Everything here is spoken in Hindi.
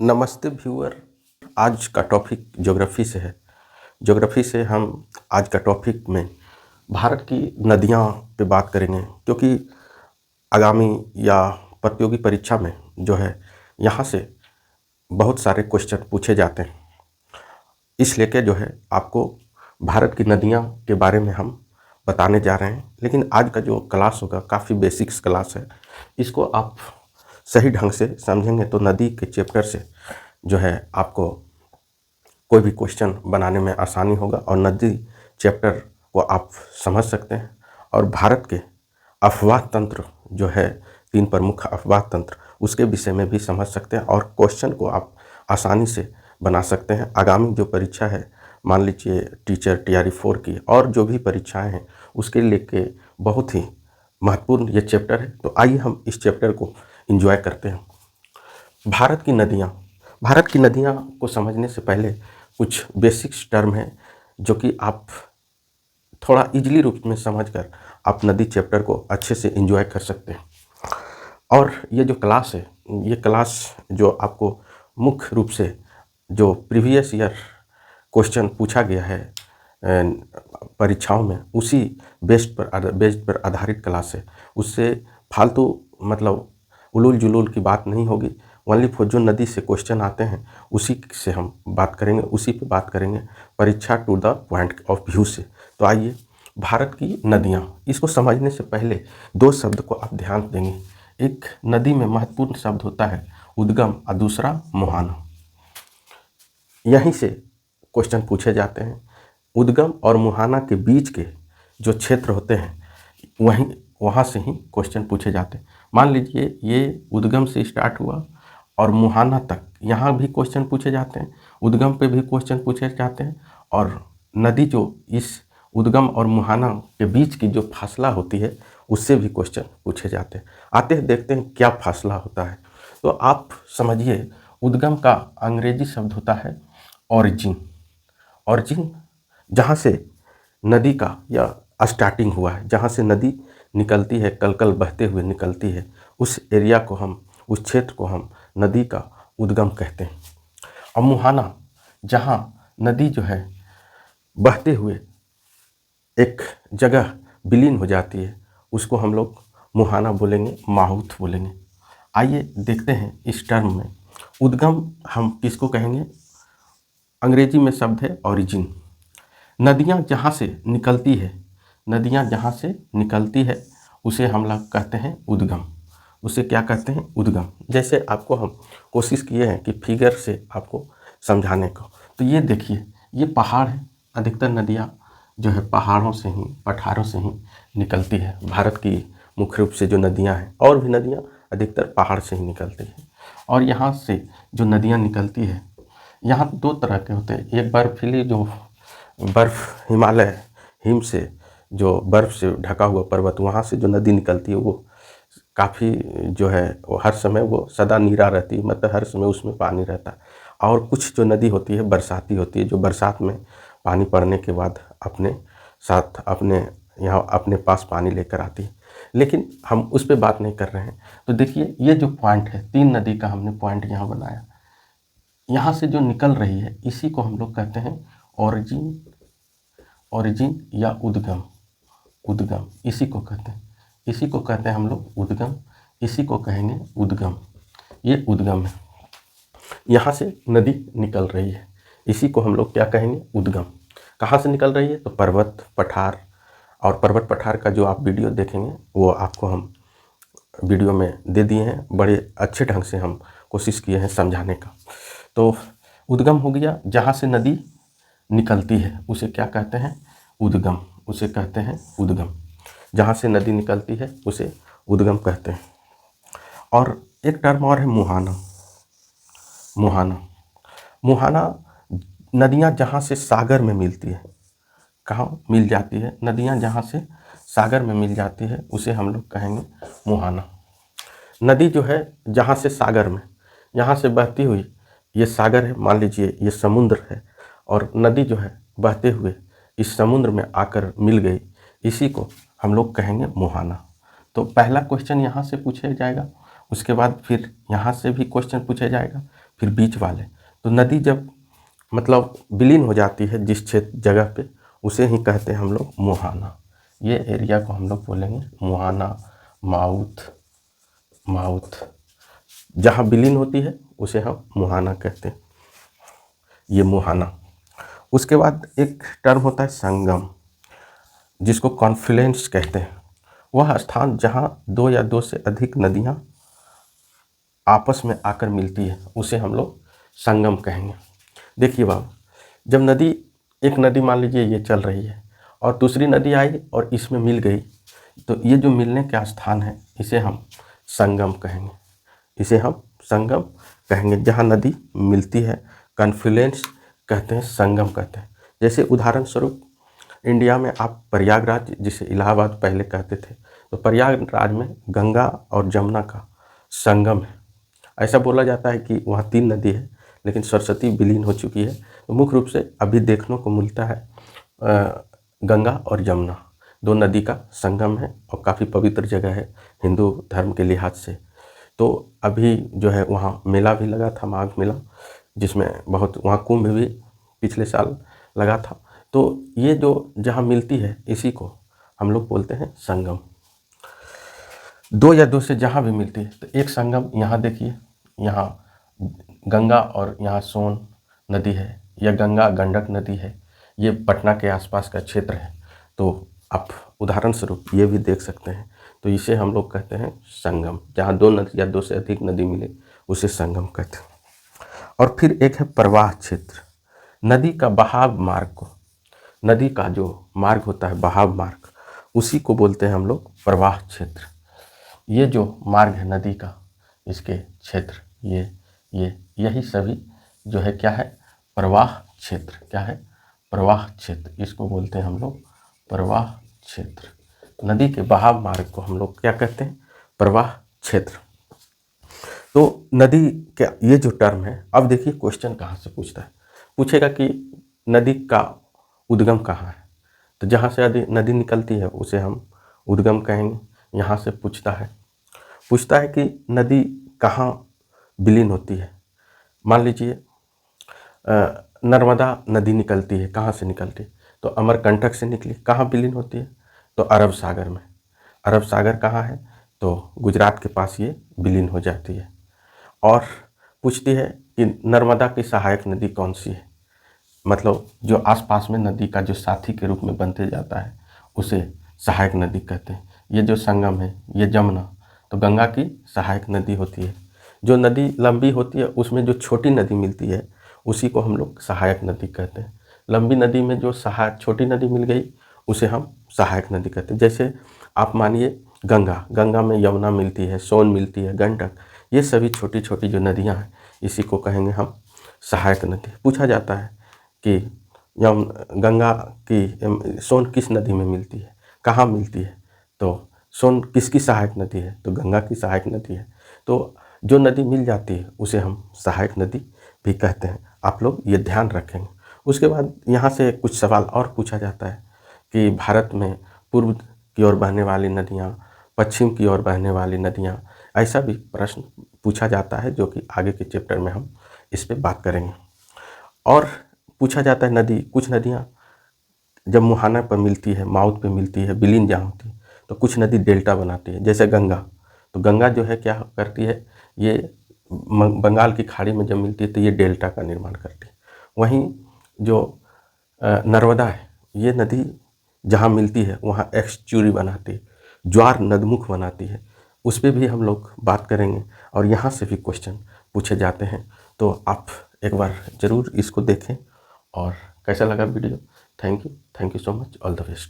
नमस्ते व्यूअर। आज का टॉपिक ज्योग्राफी से है। ज्योग्राफी से हम आज का टॉपिक में भारत की नदियां पे बात करेंगे, क्योंकि आगामी या प्रतियोगी परीक्षा में जो है यहाँ से बहुत सारे क्वेश्चन पूछे जाते हैं। इस लेके जो है आपको भारत की नदियां के बारे में हम बताने जा रहे हैं। लेकिन आज का जो क्लास होगा काफ़ी बेसिक्स क्लास है। इसको आप सही ढंग से समझेंगे तो नदी के चैप्टर से जो है आपको कोई भी क्वेश्चन बनाने में आसानी होगा और नदी चैप्टर को आप समझ सकते हैं। और भारत के अफवाह तंत्र जो है, 3 प्रमुख अफवाह तंत्र, उसके विषय में भी समझ सकते हैं और क्वेश्चन को आप आसानी से बना सकते हैं। आगामी जो परीक्षा है, मान लीजिए टीचर TRE 4 की और जो भी परीक्षाएं हैं, उसके लेके बहुत ही महत्वपूर्ण ये चैप्टर है। तो आइए हम इस चैप्टर को एंजॉय करते हैं। भारत की नदियाँ को समझने से पहले कुछ बेसिक्स टर्म हैं जो कि आप थोड़ा इजीली रूप में समझकर आप नदी चैप्टर को अच्छे से एंजॉय कर सकते हैं। और ये जो क्लास है, ये क्लास जो आपको मुख्य रूप से जो प्रीवियस ईयर क्वेश्चन पूछा गया है परीक्षाओं में, उसी बेस्ड पर आधारित क्लास है। उससे फालतू मतलब उलूल जुलूल की बात नहीं होगी। ओनली फॉर जो नदी से क्वेश्चन आते हैं उसी से हम बात करेंगे, उसी पे बात करेंगे, परीक्षा to the point of view से। तो आइए, भारत की नदियाँ, इसको समझने से पहले 2 शब्द को आप ध्यान देंगे। एक नदी में महत्वपूर्ण शब्द होता है उद्गम और दूसरा मुहाना। यहीं से क्वेश्चन पूछे जाते हैं। उद्गम और मुहाना के बीच के जो क्षेत्र होते हैं वहाँ से ही क्वेश्चन पूछे जाते हैं। मान लीजिए ये उद्गम से स्टार्ट हुआ और मुहाना तक, यहाँ भी क्वेश्चन पूछे जाते हैं। उद्गम पे भी क्वेश्चन पूछे जाते हैं और नदी जो इस उद्गम और मुहाना के बीच की जो फासला होती है उससे भी क्वेश्चन पूछे जाते हैं। आते हैं, देखते हैं क्या फासला होता है। तो आप समझिए, उद्गम का अंग्रेजी शब्द होता है ऑरिजिन। ऑरिजिन जहाँ से नदी का या स्टार्टिंग हुआ है, जहाँ से नदी निकलती है, कलकल बहते हुए निकलती है, उस एरिया को हम, उस क्षेत्र को हम नदी का उद्गम कहते हैं। और मुहाना, जहाँ नदी जो है बहते हुए एक जगह विलीन हो जाती है, उसको हम लोग मुहाना बोलेंगे, माहुत बोलेंगे। आइए देखते हैं इस टर्म में उद्गम हम किसको कहेंगे। अंग्रेजी में शब्द है ऑरिजिन। नदियाँ जहाँ से निकलती है, नदियाँ जहाँ से निकलती है उसे हम लोग कहते हैं उद्गम। उसे क्या कहते हैं? उद्गम। जैसे आपको हम कोशिश किए हैं कि फिगर से आपको समझाने को। तो ये देखिए, ये पहाड़ है। अधिकतर नदियाँ जो है पहाड़ों से ही, पठारों से ही निकलती है। भारत की मुख्य रूप से जो नदियाँ हैं, और भी नदियाँ अधिकतर पहाड़ से ही निकलती है। और यहाँ से जो नदियाँ निकलती है, यहाँ 2 तरह के होते हैं। एक बर्फीली, जो बर्फ़, हिमालय हिम से जो बर्फ़ से ढका हुआ पर्वत, वहाँ से जो नदी निकलती है वो काफ़ी जो है वो हर समय वो सदा नीरा रहती है, मतलब हर समय उसमें पानी रहता है। और कुछ जो नदी होती है बरसाती होती है, जो बरसात में पानी पड़ने के बाद अपने साथ अपने यहाँ अपने पास पानी लेकर आती है। लेकिन हम उस पर बात नहीं कर रहे हैं। तो देखिए, ये जो पॉइंट है, 3 नदी का हमने पॉइंट यहाँ बनाया। यहाँ से जो निकल रही है इसी को हम लोग कहते हैं ऑरिजिन या उद्गम। उद्गम इसी को कहते हैं, इसी को कहते हैं हम लोग उद्गम, इसी को कहेंगे उद्गम। ये उद्गम है, यहाँ से नदी निकल रही है, इसी को हम लोग क्या कहेंगे? उद्गम। कहाँ से निकल रही है? तो पर्वत, पठार। और पर्वत पठार का जो आप वीडियो देखेंगे वो आपको हम वीडियो में दे दिए हैं। बड़े अच्छे ढंग से हम कोशिश किए हैं समझाने का। तो उद्गम हो गया, जहाँ से नदी निकलती है उसे क्या कहते हैं? उद्गम। उसे कहते हैं उद्गम। जहाँ से नदी निकलती है उसे उद्गम कहते हैं। और एक टर्म और है मुहाना। मुहाना नदियाँ जहाँ से सागर में मिलती है। कहाँ मिल जाती है? नदियाँ जहाँ से सागर में मिल जाती है उसे हम लोग कहेंगे मुहाना। नदी जो है जहाँ से सागर में, यहाँ से बहती हुई, ये सागर है, मान लीजिए ये समुद्र है, और नदी जो है बहते हुए इस समुद्र में आकर मिल गई, इसी को हम लोग कहेंगे मुहाना। तो पहला क्वेश्चन यहाँ से पूछा जाएगा, उसके बाद फिर यहाँ से भी क्वेश्चन पूछा जाएगा, फिर बीच वाले। तो नदी जब मतलब विलीन हो जाती है जिस क्षेत्र जगह पे, उसे ही कहते हैं हम लोग मुहाना। ये एरिया को हम लोग बोलेंगे मुहाना, माउथ जहाँ विलीन होती है उसे हम मुहाना कहते हैं, ये मुहाना। उसके बाद एक टर्म होता है संगम, जिसको कॉन्फ्लुएंस कहते हैं। वह स्थान जहाँ दो या दो से अधिक नदियाँ आपस में आकर मिलती है उसे हम लोग संगम कहेंगे। देखिए बाबू, जब नदी, एक नदी मान लीजिए ये चल रही है और दूसरी नदी आई और इसमें मिल गई, तो ये जो मिलने का स्थान है इसे हम संगम कहेंगे, इसे हम संगम कहेंगे। जहाँ नदी मिलती है कॉन्फ्लुएंस कहते हैं, संगम कहते हैं। जैसे उदाहरण स्वरूप इंडिया में आप प्रयागराज, जिसे इलाहाबाद पहले कहते थे, तो प्रयागराज में गंगा और जमुना का संगम है। ऐसा बोला जाता है कि वहाँ 3 नदी है, लेकिन सरस्वती विलीन हो चुकी है। तो मुख्य रूप से अभी देखने को मिलता है गंगा और यमुना 2 नदी का संगम है और काफ़ी पवित्र जगह है हिंदू धर्म के लिहाज से। तो अभी जो है वहाँ मेला भी लगा था, माघ मेला, जिसमें बहुत, वहाँ कुंभ भी पिछले साल लगा था। तो ये जो जहाँ मिलती है इसी को हम लोग बोलते हैं संगम। 2 या 2 से जहाँ भी मिलती है, तो एक संगम यहाँ देखिए, यहाँ गंगा और यहाँ सोन नदी है, या गंगा गंडक नदी है, ये पटना के आसपास का क्षेत्र है। तो आप उदाहरण स्वरूप ये भी देख सकते हैं। तो इसे हम लोग कहते हैं संगम, जहाँ 2 नदी या 2 से अधिक नदी मिले उसे संगम कहते हैं। और फिर एक है प्रवाह क्षेत्र। नदी का बहाव मार्ग को, नदी का जो मार्ग होता है बहाव मार्ग, उसी को बोलते हैं हम लोग प्रवाह क्षेत्र। ये जो मार्ग है नदी का, इसके क्षेत्र, ये यही सभी जो है क्या है, प्रवाह क्षेत्र। क्या है? प्रवाह क्षेत्र, इसको बोलते हैं हम लोग प्रवाह क्षेत्र। नदी के बहाव मार्ग को हम लोग क्या कहते हैं? प्रवाह क्षेत्र। तो नदी का ये जो टर्म है, अब देखिए क्वेश्चन कहाँ से पूछता है, पूछेगा कि नदी का उद्गम कहाँ है। तो जहाँ से नदी निकलती है उसे हम उद्गम कहेंगे। यहाँ से पूछता है कि नदी कहाँ विलीन होती है। मान लीजिए नर्मदा नदी निकलती है, कहाँ से निकलती है? तो अमरकंटक से निकली, कहाँ विलीन होती है? तो अरब सागर में। अरब सागर कहाँ है? तो गुजरात के पास ये विलीन हो जाती है। और पूछती है कि नर्मदा की सहायक नदी कौन सी है, मतलब जो आसपास में नदी का जो साथी के रूप में बनते जाता है उसे सहायक नदी कहते हैं। ये जो संगम है, ये जमुना, तो गंगा की सहायक नदी होती है। जो नदी लंबी होती है उसमें जो छोटी नदी मिलती है उसी को हम लोग सहायक नदी कहते हैं। लंबी नदी में जो छोटी नदी मिल गई उसे हम सहायक नदी कहते हैं। जैसे आप मानिए गंगा में यमुना मिलती है, सोन मिलती है, गंडक, ये सभी छोटी छोटी जो नदियाँ हैं इसी को कहेंगे हम सहायक नदी। पूछा जाता है कि गंगा की सोन किस नदी में मिलती है, कहाँ मिलती है? तो सोन किसकी सहायक नदी है? तो गंगा की सहायक नदी है। तो जो नदी मिल जाती है उसे हम सहायक नदी भी कहते हैं। आप लोग ये ध्यान रखेंगे। उसके बाद यहाँ से कुछ सवाल और पूछा जाता है कि भारत में पूर्व की ओर बहने वाली नदियाँ, पश्चिम की ओर बहने वाली नदियाँ, ऐसा भी प्रश्न पूछा जाता है, जो कि आगे के चैप्टर में हम इस पर बात करेंगे। और पूछा जाता है कुछ नदियाँ जब मुहाना पर मिलती है, माउथ पे मिलती है, विलीन जहाँ होती है, तो कुछ नदी डेल्टा बनाती है। जैसे गंगा, तो गंगा जो है क्या करती है, ये बंगाल की खाड़ी में जब मिलती है तो ये डेल्टा का निर्माण करती है। वहीं जो नर्मदा है, ये नदी जहाँ मिलती है वहाँ एक्सच्यूरी बनाती है, ज्वार नदमुख बनाती है। उस पर भी हम लोग बात करेंगे और यहाँ से भी क्वेश्चन पूछे जाते हैं। तो आप एक बार ज़रूर इसको देखें। और कैसा लगा video? Thank you so much, all the best.